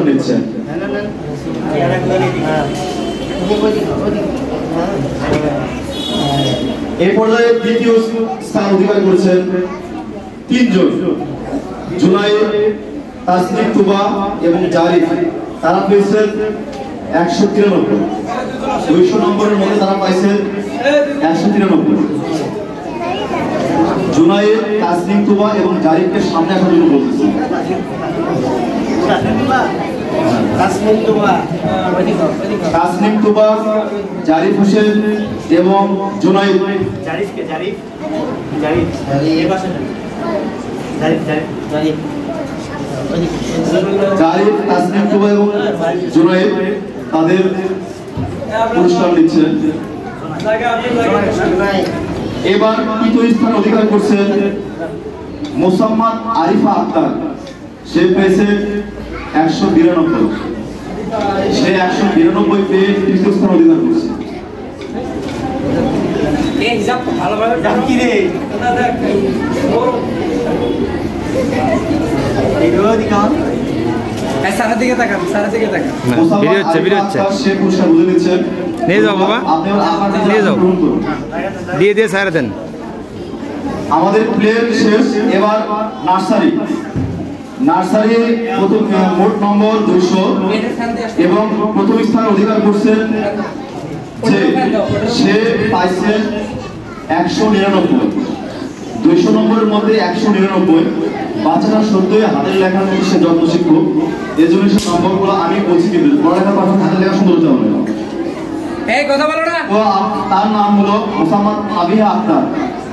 নিচ্ছেন। এই পর্যায়ে দ্বিতীয় স্থান অধিকার করেছেন তিনজন, জুনায়েদ, তাসনিম তুবা এবং জারিফ। তারা পেয়েছেন 193। 200 নম্বরের মধ্যে তারা পাইছেন 193। জুনায়েদ, তাসনিম তুবা এবং জারিফকে সামনে আসার জন্য বলতেছি। তাসনিম তুবা, জারিফ হোসেন এবং জুনায়েদ। জারিফ, তাসনিম তুবা এবং জুনায়েদ তাদের পুরস্কার নিচ্ছেন। এবার তৃতীয় স্থান অধিকার করছেন মোসাম্মদ আরিফা আক্তার। সে পেয়েছে 192। সে 192 পেয়ে তৃতীয় স্থান অধিকার করছে। সে পুরস্কার বুঝে নিচ্ছেন। নিয়ে যাও বাবা, নিয়ে যাও, দিয়ে দিয়ে সারা দেন। আমাদের প্লেয়ার শেষ। এবার নার্সারি প্রথম মোট নম্বর 200 এবং প্রথম স্থান অধিকার করছেন যে সে পাইছেন 199। 200 নম্বরের মধ্যে 199। বাচ্চারা সত্যই হাতের লেখার মধ্যে সে যত্ন শিক্ষক, এই জন্য সে নম্বরগুলো আমি বলছি, কিন্তু পড়ালেখার পাশে হাতের লেখা সুন্দর হতে হবে। তার নাম হলো মোসাম্মদ ফাবিহা আক্তার।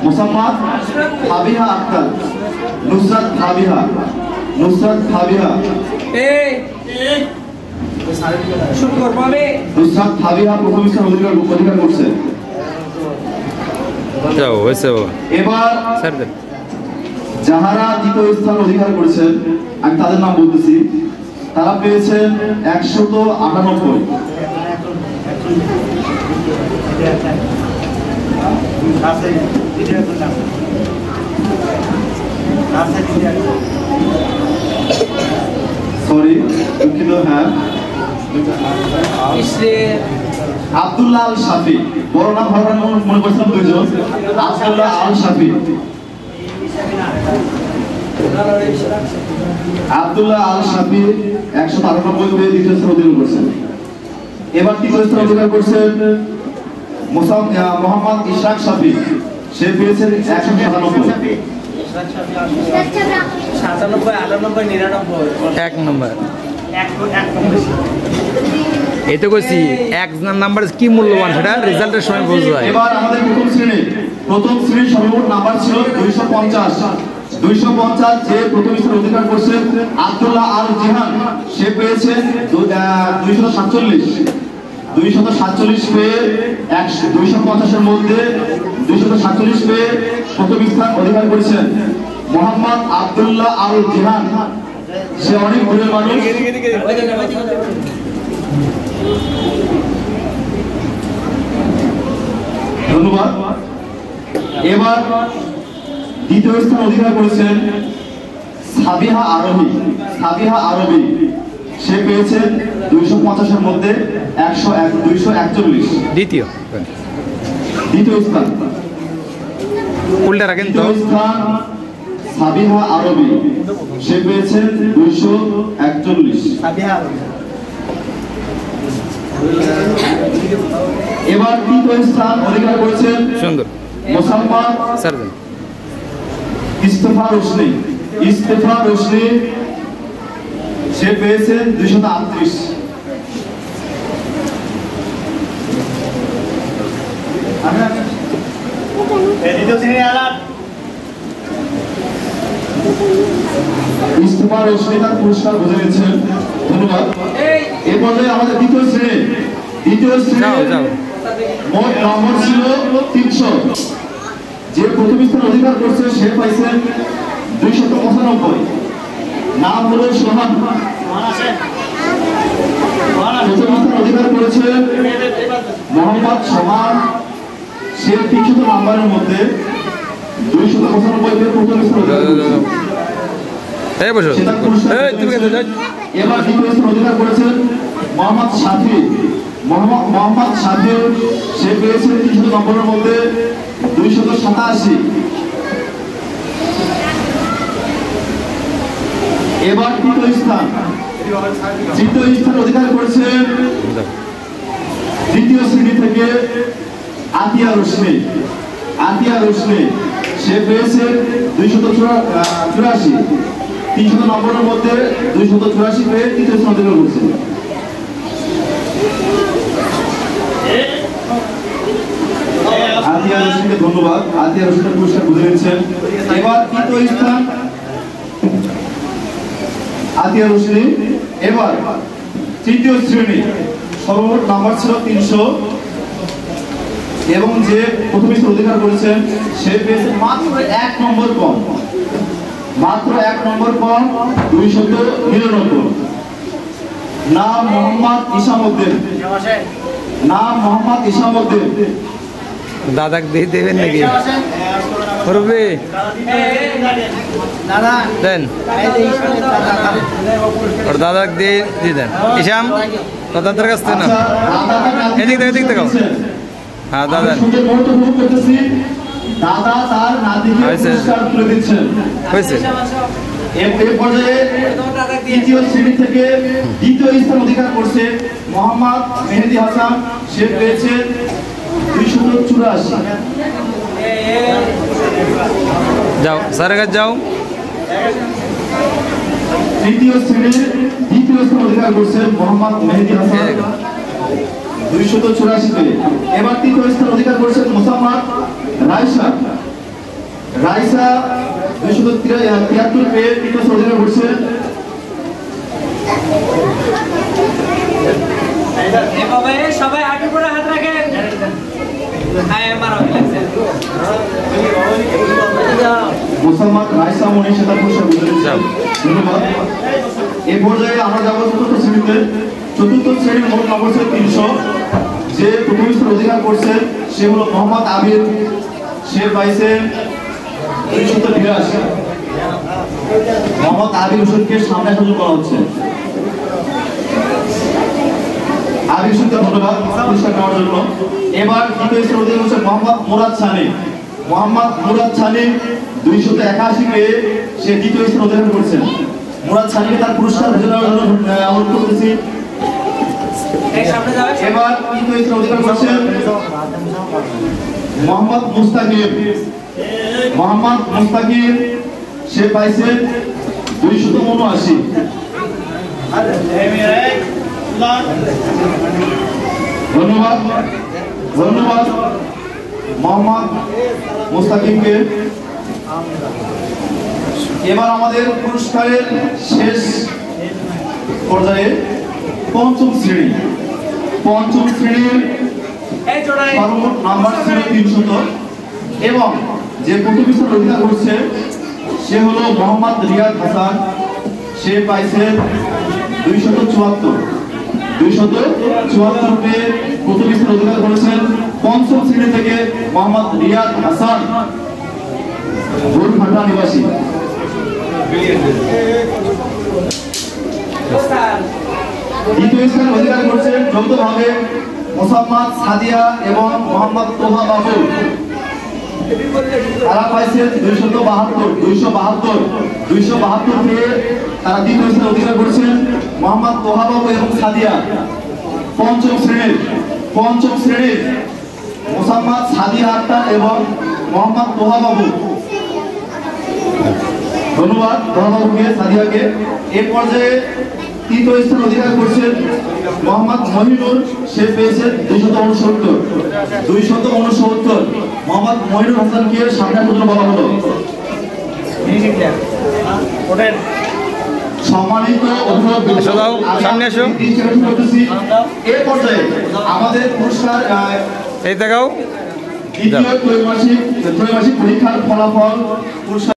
মোসাম্মদ ফাবিহা আক্তার, নুসরাত ফাবিহা, নুসরাত ফাবিহা প্রথম স্থান অধিকার করছে। এবার যাহারা দ্বিতীয় স্থান অধিকার করেছেন, আমি তাদের নাম বলতেছি। তারা পেয়েছেন 198। সরি, দুঃখিত। হ্যাঁ, আব্দুল্লাহ আল শাফি। বড় নাম ভালো মনে করছিলাম দুইজন। আব্দুল্লাহ আল শাফি, আব্দুল্লাহ আল শাফি 198 পেয়ে দ্বিতীয় স্থান অধিকার করছেন। এবার তৃতীয় স্থান অধিকার করছেন মোহাম্মদ ইশরাক শাফি। সে পেয়েছেন 197। এক নম্বর। এই তো কইছি এক নাম্বার কি মূল্যবান সেটা রেজাল্টের সময় বুঝতে হয়। এবার আমাদের প্রথম শ্রেণীর সর্বমোট নাম্বার ছিল 250। 250 যে প্রথম স্থান অধিকার করছেন আব্দুল্লাহ আল জিহান। সে পেয়েছেন 247। 247 পেয়ে 250-এর মধ্যে 247 পেয়ে প্রথম স্থান অধিকার করেছেন মোহাম্মদ আব্দুল্লাহ আল জিহান। সে অনেক দূরের মানুষ। ধন্যবাদ। এবার দ্বিতীয় স্থান অধিকার করেছেন সাবিহা আরবি। সে পেয়েছেন 250-এর মধ্যে 241। দ্বিতীয় স্থান। উল্টা রাখেন তো। স্থান সাবিহা আরবি। সে পেয়েছেন 241। এবার তৃতীয় স্থান অধিকার করেছেন সুন্দর মোসাম্মদ ইস্তেফা রোশনি। সে পেয়েছেন 238। ইস্তেফা রোশনি তার পুরস্কার বুঝে নিচ্ছেন। ধন্যবাদ। এই পর্যায়ে আমাদের দ্বিতীয় শ্রেণী মোট নম্বর ছিল 300। যে প্রথম স্থান অধিকার করছে সে পাইছেন 295। নাম হলো সোহান। প্রথম স্থান অধিকার করেছে মোহাম্মদ সোহান। সে 300 নাম্বারের মধ্যে 295 প্রথম স্থান অধিকার করেছে। এবার দ্বিতীয় স্থান অধিকার করেছেন মোহাম্মদ সাফি। মোহাম্মদ সাফি সে পেয়েছেন 300 নম্বরের মধ্যে 287। এবার তৃতীয় স্থান অধিকার করেছেন দ্বিতীয় শ্রেণী থেকে আতিয়া রোশনি। সে পেয়েছে 284। 300 নম্বরের মধ্যে 284 পেয়ে তৃতীয় স্থান অধিকার করেছে। আতিয়া রোশনিকে ধন্যবাদ। আতিয়া রোশনির পুরস্কার বুঝে নিচ্ছেন। এবার তৃতীয় স্থান আতিয়া রোশনি। এবার তৃতীয় শ্রেণী সর্বমোট নাম্বার ছিল 300 এবং যে প্রথম স্থান অধিকার করেছেন সে পেয়েছে মাত্র 1 নম্বর কম, 299। নাম মোহাম্মদ ইসামউদ্দিন। দাদাকে দিয়ে দেবেন নাকি করবে দেন ওর দাদাকে দিয়ে দেন। ইসাম দাদার কাছ থেকে না এদিক দেখাও। হ্যাঁ দাদা দাদা তার নাতিকে পুরস্কার তুলে দিচ্ছেন। হয়েছে এই পর্যায়ে তৃতীয় শ্রেণী থেকে দ্বিতীয় স্থান অধিকার করছে মোহাম্মদ মেহেদি হাসান। সে পেয়েছে 284। যাও স্যারের কাছে যাও। তৃতীয় শ্রেণীর দ্বিতীয় স্থান অধিকার করছে মোহাম্মদ মেহেদি হাসান 284 পেয়ে। এবার তৃতীয় স্থান অধিকার করছেন মোসাম্মদ রাইসা 273 পেয়ে তৃতীয় স্থান অধিকার করছে। সবাই হাঁটু করে হাত রাখেন। মোসাম্মদ রাইসা মনি সে তার পুরস্কার বুঝে নিচ্ছেন। ধন্যবাদ। এই পর্যায়ে আমরা যাবো চতুর্থ শ্রেণীতে। চতুর্থ শ্রেণীর মোট নম্বর ছিল 300। যে প্রথম স্থান অধিকার করছে সে হলো মোহাম্মদ আবির। সে পাইছে 282। মোহাম্মদ আবির হোসেনকে সামনে আসার করা হচ্ছে। আবির হোসেনকে ধন্যবাদ পুরস্কার নেওয়ার জন্য। এবার দ্বিতীয় স্থান অধিকার করছে মোহাম্মদ মুরাদ ছানি 281 পেয়ে সে দ্বিতীয় স্থান অধিকার করছেন। মুরাদ ছানিকে তার পুরস্কার বুঝে নেওয়ার জন্য অনুরোধ করতেছি। এবার তৃতীয় স্থান অধিকার করছেন মোহাম্মদ মুস্তাকিম। সে পাইছে 279। ধন্যবাদ মোহাম্মদ মুস্তাকিমকে। এবার আমাদের পুরস্কারের শেষ পর্যায়ে পঞ্চম শ্রেণীর সর্বমোট নাম্বার ছিল 300 এবং যে প্রথম স্থান অধিকার করছে সে হলো মোহাম্মদ রিয়াদ হাসান। সে পাইছে 274 পেয়ে প্রথম স্থান অধিকার করেছেন। পঞ্চম শ্রেণী থেকে মোহাম্মদ রিয়াদ হাসান গোলঘাটা নিবাসী। দ্বিতীয় স্থান অধিকার করছেন যৌথভাবে মোসাম্মদ সাদিয়া এবং মোহাম্মদ তোহা বাবু। তারা পাইছেন 272 পেয়ে তারা দ্বিতীয় স্থান অধিকার করেছেন। মোহাম্মদ তোহা বাবু এবং সাদিয়া। পঞ্চম শ্রেণীর মোসাম্মদ সাদিয়া আক্তার এবং মোহাম্মদ তোহা বাবু। ধন্যবাদ তোহা বাবুকে, সাদিয়াকে। এই পর্যায়ে তৃতীয় স্থান অধিকার করছেন মোহাম্মদ মহিনুর। সে পেয়েছেন 269। মোহাম্মদ মহিনুর হাসানকে সামনে পর্যন্ত বলা হলো। সম্মানিত অভিভাবক সামনে এসো। এই পর্যায়ে আমাদের পুরস্কার এই দেখাও দ্বিতীয় ত্রৈমাসিক পরীক্ষার ফলাফল পুরস্কার